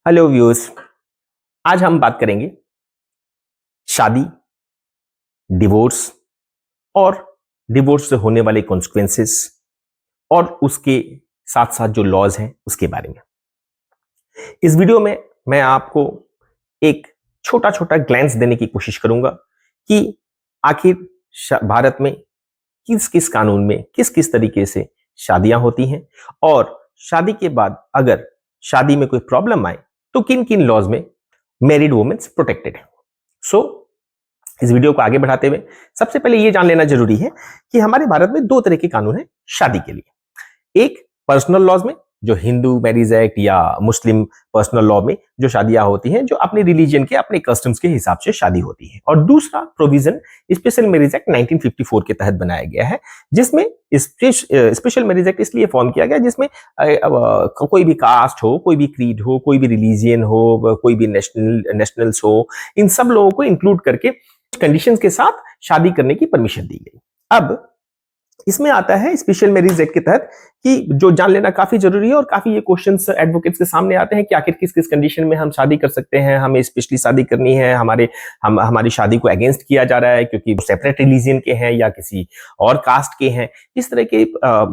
Hello viewers. आज हम बात करेंगे शादी, डिवोर्स और डिवोर्स से होने वाले कॉन्सिक्वेंसेस और उसके साथ साथ जो लॉज हैं उसके बारे में। इस वीडियो में मैं आपको एक छोटा छोटा ग्लैंस देने की कोशिश करूंगा कि आखिर भारत में किस किस कानून में किस किस तरीके से शादियां होती हैं और शादी के बाद अगर शादी में कोई प्रॉब्लम आए तो किन किन लॉज में मैरिड वुमेन्स प्रोटेक्टेड है। सो इस वीडियो को आगे बढ़ाते हुए सबसे पहले यह जान लेना जरूरी है कि हमारे भारत में दो तरह के कानून हैं शादी के लिए। एक पर्सनल लॉज में जो हिंदू मैरिज एक्ट या मुस्लिम पर्सनल लॉ में जो शादियां होती हैं जो अपने रिलीजन के अपने कस्टम्स के हिसाब से शादी होती है, और दूसरा प्रोविजन स्पेशल मैरिज एक्ट 1954 के तहत बनाया गया है, जिसमें स्पेशल मैरिज एक्ट इसलिए फॉर्म किया गया जिसमें कोई भी कास्ट हो, कोई भी क्रीड हो, कोई भी रिलीजियन हो, कोई भी नेशनल्स हो, इन सब लोगों को इंक्लूड करके कंडीशंस के साथ शादी करने की परमिशन दी गई। अब इसमें आता है स्पेशल मैरिज एक्ट के तहत कि जो जान लेना काफी जरूरी है और काफी ये क्वेश्चंस एडवोकेट्स के सामने आते हैं कि आखिर किस किस कंडीशन में हम शादी कर सकते हैं, हमें स्पेशली शादी करनी है, हमारी शादी को अगेंस्ट किया जा रहा है क्योंकि सेपरेट रिलीजन के हैं या किसी और कास्ट के हैं। इस तरह के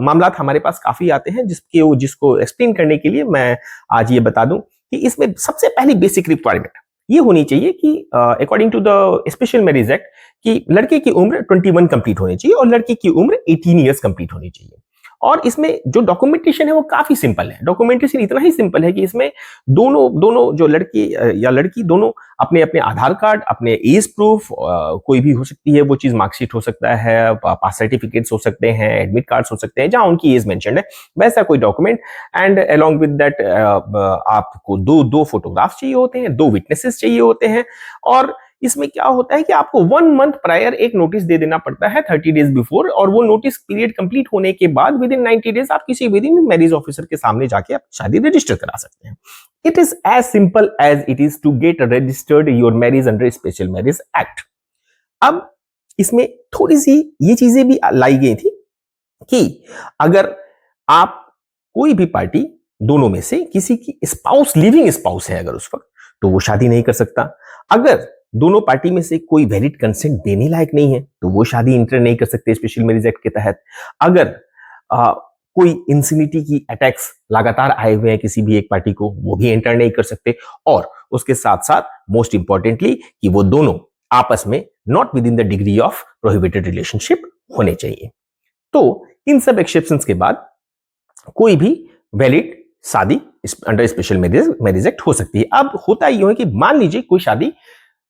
मामला हमारे पास काफी आते हैं जिसको एक्सप्लेन करने के लिए मैं आज ये बता दूं कि इसमें सबसे पहली बेसिक रिक्वायरमेंट ये होनी चाहिए कि according to the special marriage act कि लड़के की उम्र 21 कंप्लीट होनी चाहिए और लड़की की उम्र 18 इयर्स कंप्लीट होनी चाहिए। और इसमें जो डॉक्यूमेंटेशन है वो काफी सिंपल है। डॉक्यूमेंटेशन इतना ही सिंपल है कि इसमें दोनों जो लड़की या लड़की दोनों अपने अपने आधार कार्ड, अपने एज प्रूफ, कोई भी हो सकती है वो चीज, मार्कशीट हो सकता है, पास सर्टिफिकेट्स हो सकते हैं, एडमिट कार्ड्स हो सकते हैं जहां उनकी एज मेंशन है, वैसा कोई document. And along with that आपको दो फोटोग्राफ्स चाहिए होते हैं, दो विटनेसेस चाहिए होते हैं। और इसमें क्या होता है कि आपको 1 मंथ प्रायर एक नोटिस दे देना पड़ता है 30 डेज बिफोर, और वो नोटिस पीरियड कंप्लीट होने के बाद विद इन 90 डेज आप किसी विद इन मैरिज ऑफिसर के सामने जाके आप शादी रजिस्टर करा सकते हैं। It is as simple as it is to get registered your marriage under special marriage act. अब इसमें थोड़ी सी ये चीजें भी लाई गई थी कि अगर आप कोई भी पार्टी दोनों में से किसी की स्पाउस, लिविंग स्पाउस है अगर उस वक्त, तो वो शादी नहीं कर सकता। अगर दोनों पार्टी में से कोई वैलिड कंसेंट देने लायक नहीं है तो वो शादी इंटर नहीं कर सकते स्पेशल मैरिज एक्ट के तहत। अगर कोई इंसिनिटी की अटैक्स लगातार आए हुए हैं किसी भी एक पार्टी को, वो भी एंटर नहीं कर सकते। और उसके साथ साथ मोस्ट इंपॉर्टेंटली कि वो दोनों आपस में not with in the degree of prohibited relationship होने चाहिए। तो इन सब एक्सेप्शंस के बाद कोई भी वैलिड शादी अंडर स्पेशल मैरिज एक्ट हो सकती है। अब होता ही है कि मान लीजिए कोई शादी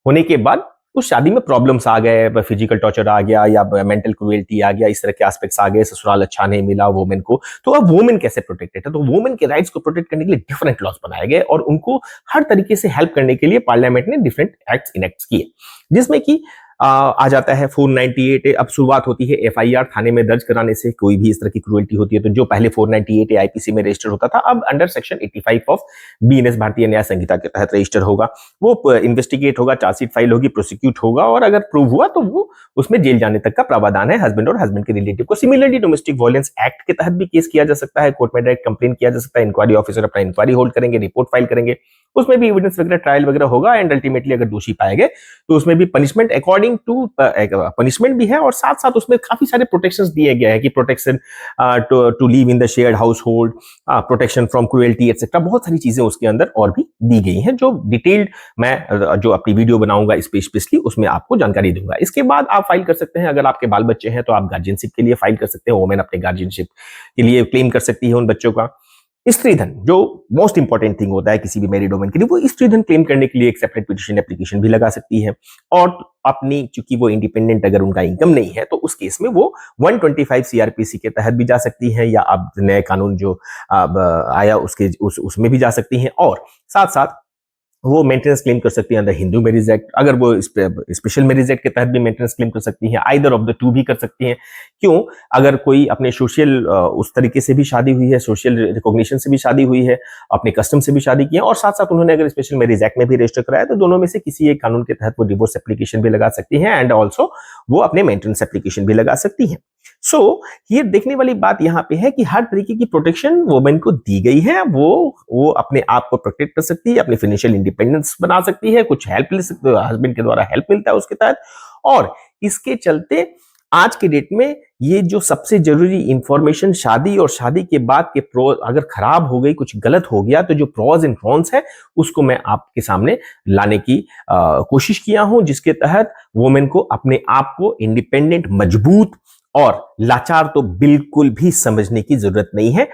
होने के बाद उस शादी में प्रॉब्लम्स आ गए, फिजिकल टॉर्चर आ गया या मेंटल क्रुएल्टी आ गया, इस तरह के एस्पेक्ट्स आ गए, ससुराल अच्छा नहीं मिला वुमेन को, तो अब वुमेन कैसे प्रोटेक्टेड है? तो वुमेन के राइट्स को प्रोटेक्ट करने के लिए डिफरेंट लॉज बनाए गए और उनको हर तरीके से हेल्प करने के लिए पार्लियामेंट ने डिफरेंट एक्ट्स इनेक्ट किए, जिसमें कि आ जाता है 498। अब शुरुआत होती है एफआईआर थाने में दर्ज कराने से। कोई भी इस तरह की क्रुएल्टी होती है तो जो पहले 498 आईपीसी में रजिस्टर होता था, अब अंडर सेक्शन 85 ऑफ बीएनएस भारतीय न्याय संहिता के तहत रजिस्टर होगा। वो इन्वेस्टिगेट होगा, चार्जशीट फाइल होगी, प्रोसिक्यूट होगा, और अगर प्रूव हुआ तो वो उसमें जेल जाने तक का प्रावधान है हस्बैंड और हस्बैंड के रिलेटिव को। सिमिलरली डोमेस्टिक वायलेंस एक्ट के तहत भी केस किया जा सकता है, कोर्ट में डायरेक्ट कंप्लेन किया जा सकता है, इंक्वायरी ऑफिसर अपना इंक्वायरी होल्ड करेंगे, रिपोर्ट फाइल करेंगे, उसमें भी एविडेंस वगैरह, ट्रायल वगैरह होगा, एंड अल्टीमेटली अगर दोषी पाए गए तो उसमें भी पनिशमेंट अकॉर्डिंग टू पनिशमेंट भी है, और साथ साथ उसमें काफी सारे प्रोटेक्शंस दिए गए हैं कि protection to live in the shared household, protection from cruelty etcetera. बहुत सारी चीजें उसके अंदर और भी दी गई हैं जो डिटेल्ड मैं जो अपनी वीडियो बनाऊंगा स्पेशली उसमें आपको जानकारी दूंगा। इसके बाद आप फाइल कर सकते हैं, अगर आपके बाल बच्चे हैं तो आप गार्जियनशिप के लिए फाइल कर सकते हैं, वोमेन अपने गार्जियनशिप के लिए क्लेम कर सकती है उन बच्चों का। स्त्रीधन जो मोस्ट इंपॉर्टेंट थिंग होता है किसी भी मैरिड वुमन के लिए, वो स्त्रीधन क्लेम करने के लिए एक सेपरेट पिटीशन एप्लीकेशन भी लगा सकती है। और अपनी, चूंकि वो इंडिपेंडेंट अगर उनका इनकम नहीं है तो उस केस में वो 125 सीआरपीसी के तहत भी जा सकती है, या अब नए कानून जो आया उसमें भी जा सकती हैं। और साथ साथ वो मेंटेनेंस क्लेम कर सकती है अंदर हिंदू मैरिज एक्ट, अगर वो स्पेशल मैरिज एक्ट के तहत भी मेंटेनेंस क्लेम कर सकती हैं, आइदर ऑफ द टू भी कर सकती हैं। क्यों? अगर कोई अपने सोशल उस तरीके से भी शादी हुई है, सोशल रिकॉग्निशन से भी शादी हुई है, अपने कस्टम से भी शादी की है, और साथ साथ उन्होंने अगर स्पेशल मैरिज एक्ट में भी रजिस्टर कराया, तो दोनों में से किसी एक कानून के तहत वो डिवोर्स एप्लीकेशन भी लगा सकती हैं, एंड ऑल्सो वो अपने मेंटेनेंस एप्लीकेशन भी लगा सकती हैं। सो ये देखने वाली बात यहाँ पे है कि हर तरीके की प्रोटेक्शन वुमेन को दी गई है। वो अपने आप को प्रोटेक्ट कर सकती है, अपनी फाइनेंशियल इंडिपेंडेंस बना सकती है, कुछ हेल्प ले सकती है, हस्बैंड के द्वारा हेल्प मिलता है उसके तहत। और इसके चलते आज के डेट में ये जो सबसे जरूरी इंफॉर्मेशन शादी और शादी के बाद के प्रो अगर खराब हो गई, कुछ गलत हो गया, तो जो प्रोज एंड कॉन्स है उसको मैं आपके सामने लाने की कोशिश किया हूं, जिसके तहत वुमेन को अपने आप को इंडिपेंडेंट, मजबूत और लाचार तो बिल्कुल भी समझने की जरूरत नहीं है।